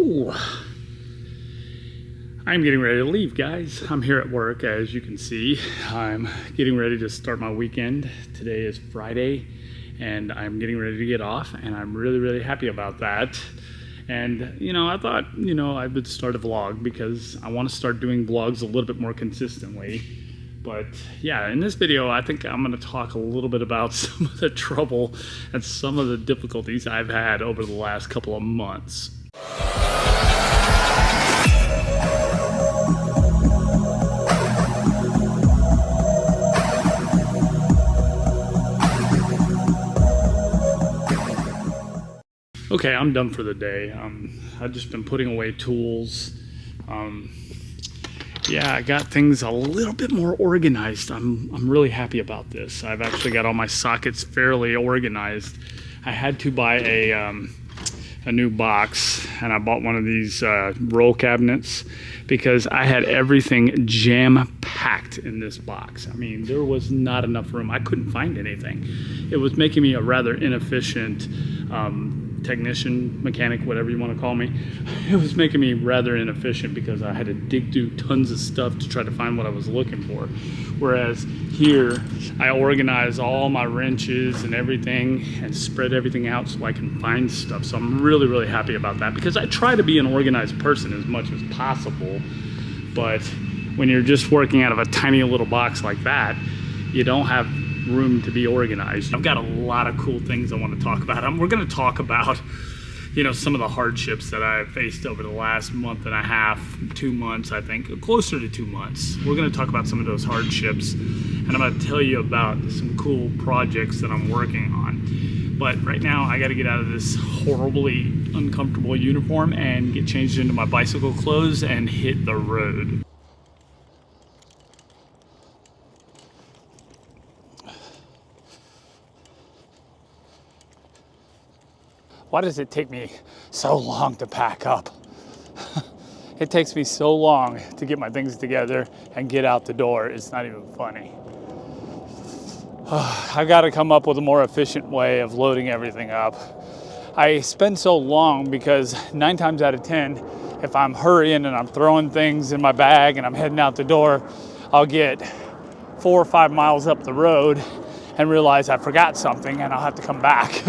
Ooh. I'm getting ready to leave, guys. I'm here at work, as you can see. I'm getting ready to start my weekend. Today is Friday, and I'm getting ready to get off, and I'm really, really happy about that. And, I thought, I would start a vlog because I want to start doing vlogs a little bit more consistently. But yeah, in this video, I think I'm going to talk a little bit about some of the trouble and some of the difficulties I've had over the last couple of months. Okay, I'm done for the day. I've just been putting away tools. Yeah, I got things a little bit more organized. I'm really happy about this. I've actually got all my sockets fairly organized. I had to buy a new box, and I bought one of these roll cabinets because I had everything jam-packed in this box. I mean, there was not enough room. I couldn't find anything. It was making me a rather inefficient technician, mechanic, whatever you want to call me. It was making me rather inefficient because I had to dig through tons of stuff to try to find what I was looking for. Whereas here, I organize all my wrenches and everything and spread everything out so I can find stuff. So I'm really, really happy about that because I try to be an organized person as much as possible. But when you're just working out of a tiny little box like that, you don't have room to be organized. I've got a lot of cool things I want to talk about. We're going to talk about, some of the hardships that I've faced over the last month and a half, 2 months, I think, closer to 2 months. We're going to talk about some of those hardships, and I'm going to tell you about some cool projects that I'm working on. But right now, I got to get out of this horribly uncomfortable uniform and get changed into my bicycle clothes and hit the road. Why does it take me so long to pack up? It takes me so long to get my things together and get out the door. It's not even funny. I've got to come up with a more efficient way of loading everything up. I spend so long because 9 times out of 10, if I'm hurrying and I'm throwing things in my bag and I'm heading out the door, I'll get 4 or 5 miles up the road and realize I forgot something and I'll have to come back.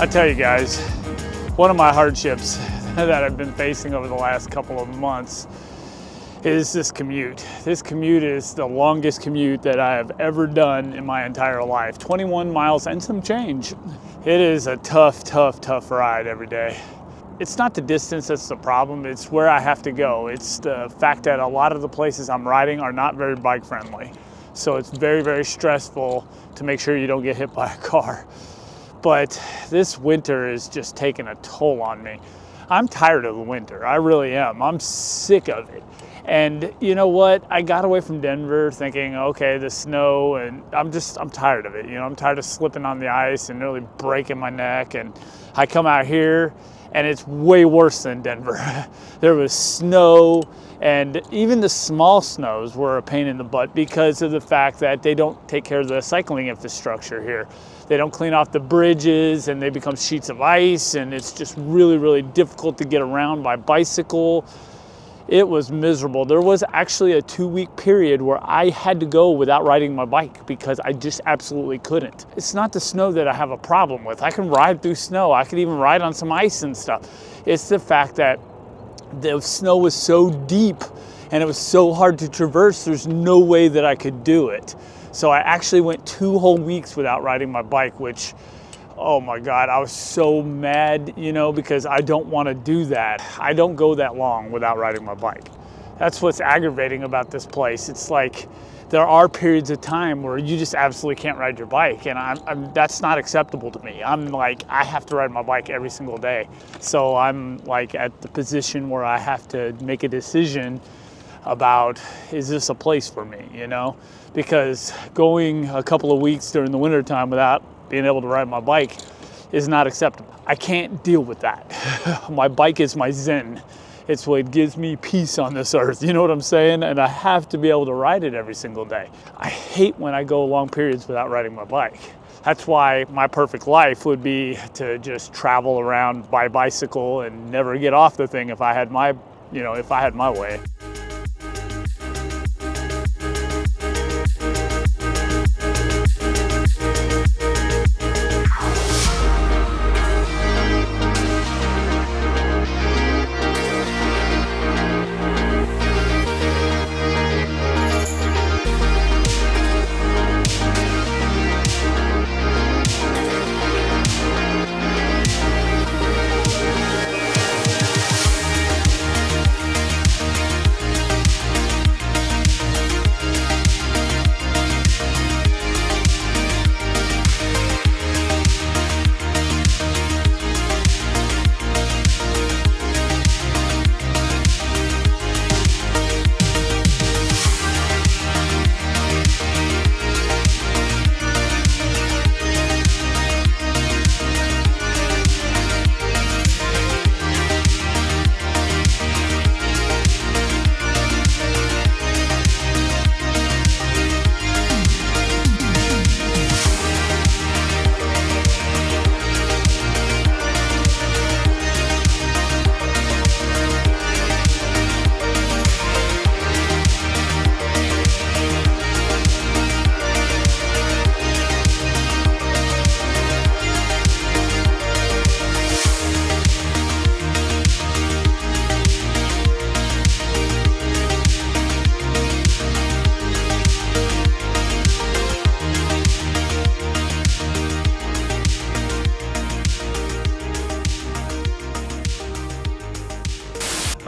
I tell you guys, one of my hardships that I've been facing over the last couple of months is this commute. This commute is the longest commute that I have ever done in my entire life. 21 miles and some change. It is a tough ride every day. It's not the distance that's the problem, it's where I have to go. It's the fact that a lot of the places I'm riding are not very bike friendly. So it's very stressful to make sure you don't get hit by a car. But this winter is just taking a toll on me. I'm tired of the winter, I really am. I'm sick of it. And you know what? I got away from Denver thinking, okay, the snow, and I'm tired of it. You know, I'm tired of slipping on the ice and nearly breaking my neck. And I come out here and it's way worse than Denver. There was snow, and even the small snows were a pain in the butt because of the fact that they don't take care of the cycling infrastructure here. They don't clean off the bridges and they become sheets of ice, and it's just really difficult to get around by bicycle. It was miserable. There was actually a 2-week period where I had to go without riding my bike because I just absolutely couldn't. It's not the snow that I have a problem with. I can ride through snow. I could even ride on some ice and stuff. It's the fact that the snow was so deep and it was so hard to traverse, there's no way that I could do it. So I actually went 2 whole weeks without riding my bike, which, oh my God, I was so mad, you know, because I don't want to do that. I don't go that long without riding my bike. That's what's aggravating about this place. It's like there are periods of time where you just absolutely can't ride your bike, and that's not acceptable to me. I'm like, I have to ride my bike every single day. So I'm like at the position where I have to make a decision about, is this a place for me, you know? Because going a couple of weeks during the winter time without being able to ride my bike is not acceptable. I can't deal with that. My bike is my zen. It's what gives me peace on this earth, you know what I'm saying? And I have to be able to ride it every single day. I hate when I go long periods without riding my bike. That's why my perfect life would be to just travel around by bicycle and never get off the thing if I had my way.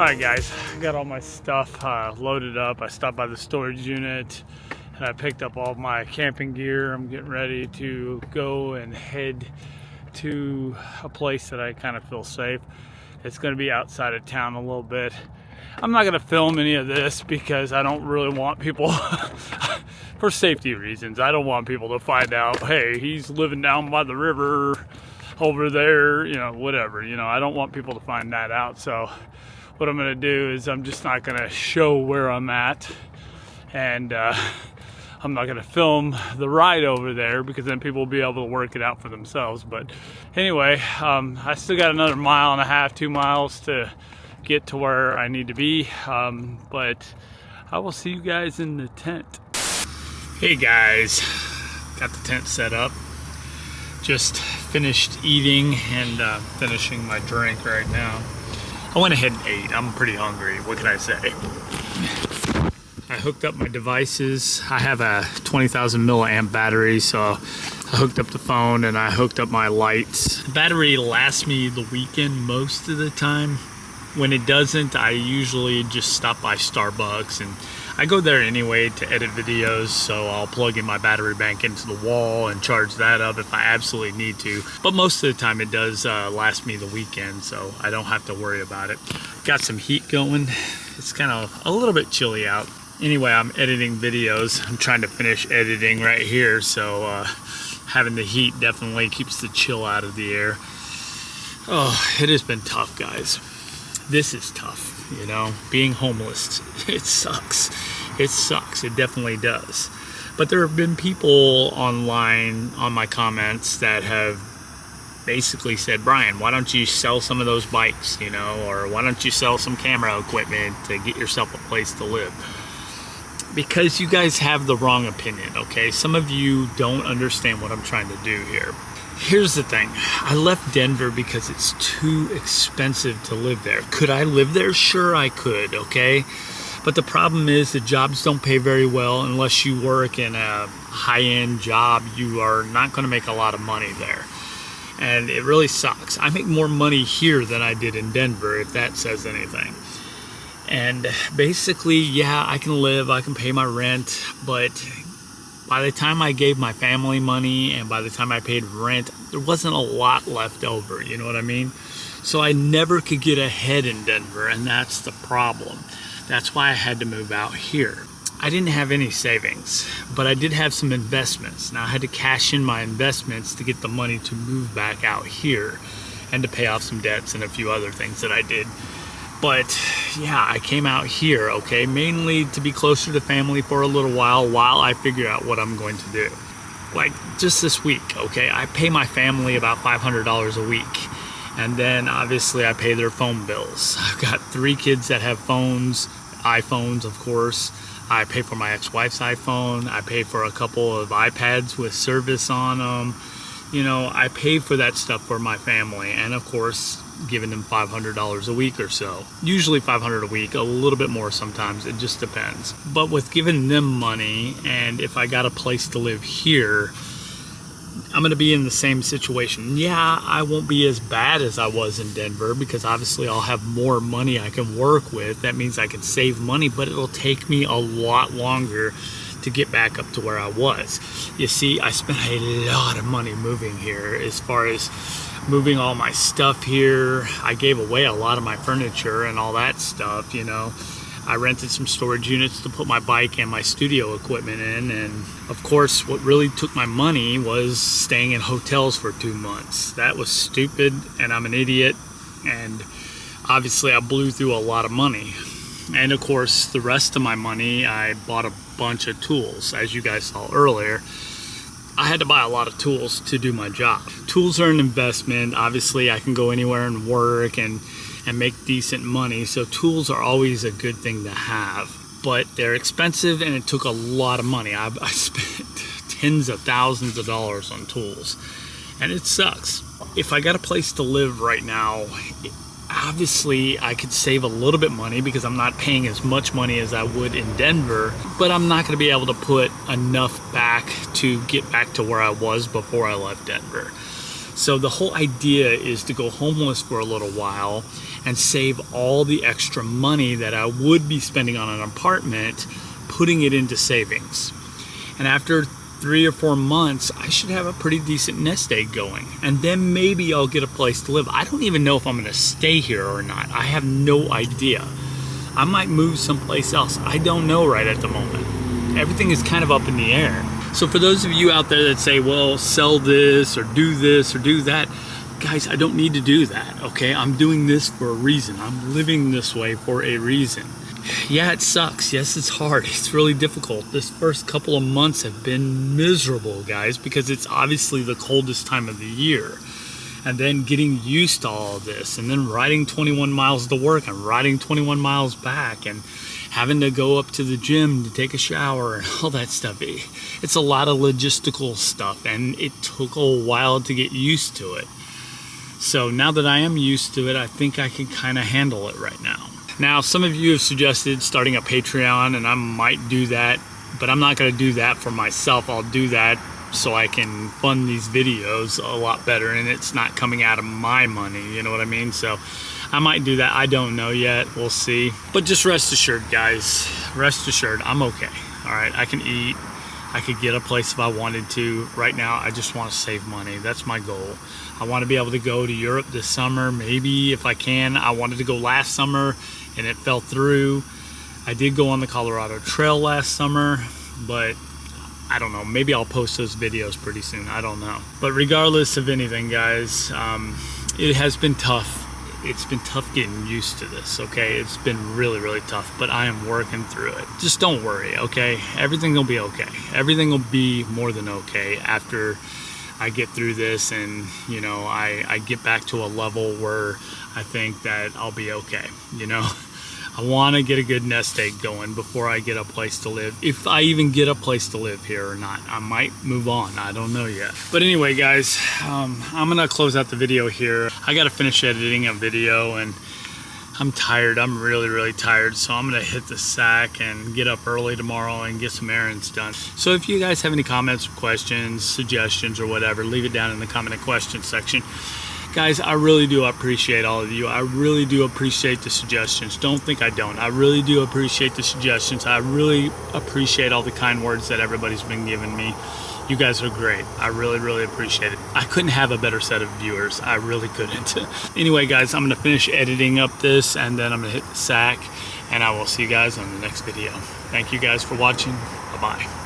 Alright guys, I got all my stuff loaded up. I stopped by the storage unit and I picked up all my camping gear. I'm getting ready to go and head to a place that I kind of feel safe. It's going to be outside of town a little bit. I'm not going to film any of this because I don't really want people, for safety reasons, I don't want people to find out, hey, he's living down by the river over there, you know, whatever. You know, I don't want people to find that out. So what I'm going to do is I'm just not going to show where I'm at, and I'm not going to film the ride over there because then people will be able to work it out for themselves. But anyway, I still got another 1.5 miles, 2 miles to get to where I need to be, but I will see you guys in the tent. Hey guys, got the tent set up. Just finished eating and finishing my drink right now. I went ahead and ate. I'm pretty hungry. What can I say? I hooked up my devices. I have a 20,000 milliamp battery, so I hooked up the phone and I hooked up my lights. The battery lasts me the weekend most of the time. When it doesn't, I usually just stop by Starbucks, and I go there anyway to edit videos, so I'll plug in my battery bank into the wall and charge that up if I absolutely need to. But most of the time it does last me the weekend, so I don't have to worry about it. Got some heat going. It's kind of a little bit chilly out. Anyway, I'm editing videos. I'm trying to finish editing right here, so having the heat definitely keeps the chill out of the air. Oh, it has been tough, guys. This is tough, you know, being homeless. It sucks. It sucks. It definitely does. But there have been people online on my comments that have basically said, Brian, why don't you sell some of those bikes, you know, or why don't you sell some camera equipment to get yourself a place to live? Because you guys have the wrong opinion, okay? Some of you don't understand what I'm trying to do here. Here's the thing. I left Denver because it's too expensive to live there. Could I live there? Sure, I could, okay? But the problem is the jobs don't pay very well. Unless you work in a high-end job, you are not going to make a lot of money there. And it really sucks. I make more money here than I did in Denver, if that says anything. And basically, yeah, I can live, I can pay my rent, but by the time I gave my family money and by the time I paid rent, there wasn't a lot left over, you know what I mean? So I never could get ahead in Denver, and that's the problem. That's why I had to move out here. I didn't have any savings, but I did have some investments. Now I had to cash in my investments to get the money to move back out here and to pay off some debts and a few other things that I did. But yeah, I came out here, okay, mainly to be closer to family for a little while I figure out what I'm going to do. Like just this week, okay, I pay my family about $500 a week. And then obviously I pay their phone bills. I've got 3 kids that have phones, iPhones of course. I pay for my ex-wife's iPhone. I pay for a couple of iPads with service on them. You know, I pay for that stuff for my family, and of course giving them $500 a week or so. Usually $500 a week, a little bit more sometimes, it just depends. But with giving them money, and if I got a place to live here, I'm gonna be in the same situation. Yeah, I won't be as bad as I was in Denver because obviously I'll have more money I can work with. That means I can save money, but it'll take me a lot longer to get back up to where I was. You see, I spent a lot of money moving here as far as moving all my stuff here. I gave away a lot of my furniture and all that stuff, you know. I rented some storage units to put my bike and my studio equipment in, and of course what really took my money was staying in hotels for 2 months. That was stupid, and I'm an idiot, and obviously I blew through a lot of money. And of course the rest of my money, I bought a bunch of tools. As you guys saw earlier, I had to buy a lot of tools to do my job. Tools are an investment. Obviously I can go anywhere and work and make decent money, so tools are always a good thing to have, but they're expensive and it took a lot of money. I spent tens of thousands of dollars on tools, and it sucks. If I got a place to live right now, obviously I could save a little bit money because I'm not paying as much money as I would in Denver, but I'm not going to be able to put enough back to get back to where I was before I left Denver. So the whole idea is to go homeless for a little while and save all the extra money that I would be spending on an apartment, putting it into savings. And after 3 or 4 months, I should have a pretty decent nest egg going. And then maybe I'll get a place to live. I don't even know if I'm gonna stay here or not. I have no idea. I might move someplace else. I don't know right at the moment. Everything is kind of up in the air. So for those of you out there that say, well, sell this or do that, guys, I don't need to do that, okay? I'm doing this for a reason. I'm living this way for a reason. Yeah, it sucks. Yes, it's hard. It's really difficult. This first couple of months have been miserable, guys, because it's obviously the coldest time of the year. And then getting used to all of this, and then riding 21 miles to work and riding 21 miles back, and having to go up to the gym to take a shower and all that stuff. It's a lot of logistical stuff, and it took a while to get used to it. So now that I am used to it, I think I can kind of handle it right now. Now, some of you have suggested starting a Patreon, and I might do that, but I'm not going to do that for myself. I'll do that so I can fund these videos a lot better, and it's not coming out of my money, you know what I mean? So I might do that. I don't know yet. We'll see. But just rest assured, guys, rest assured, I'm okay. All right, I can eat. I could get a place if I wanted to. Right now, I just want to save money. That's my goal. I want to be able to go to Europe this summer, maybe if I can. I wanted to go last summer, and it fell through. I did go on the Colorado Trail last summer, but I don't know, maybe I'll post those videos pretty soon, I don't know. But regardless of anything, guys, it has been tough. It's been tough getting used to this, okay? It's been really, really tough, but I am working through it. Just don't worry, okay? Everything will be okay. Everything will be more than okay after I get through this, and you know, I get back to a level where I think that I'll be okay, you know? I want to get a good nest egg going before I get a place to live. If I even get a place to live here or not, I might move on. I don't know yet. But anyway, guys, I'm gonna close out the video here. I gotta finish editing a video, and I'm tired. I'm really, really tired. So I'm gonna hit the sack and get up early tomorrow and get some errands done. So if you guys have any comments or questions, suggestions or whatever, leave it down in the comment and question section. Guys, I really do appreciate all of you. I really do appreciate the suggestions. Don't think I don't. I really do appreciate the suggestions. I really appreciate all the kind words that everybody's been giving me. You guys are great. I really, really appreciate it. I couldn't have a better set of viewers. I really couldn't. Anyway, guys, I'm gonna finish editing up this, and then I'm gonna hit the sack, and I will see you guys on the next video. Thank you guys for watching. Bye-bye.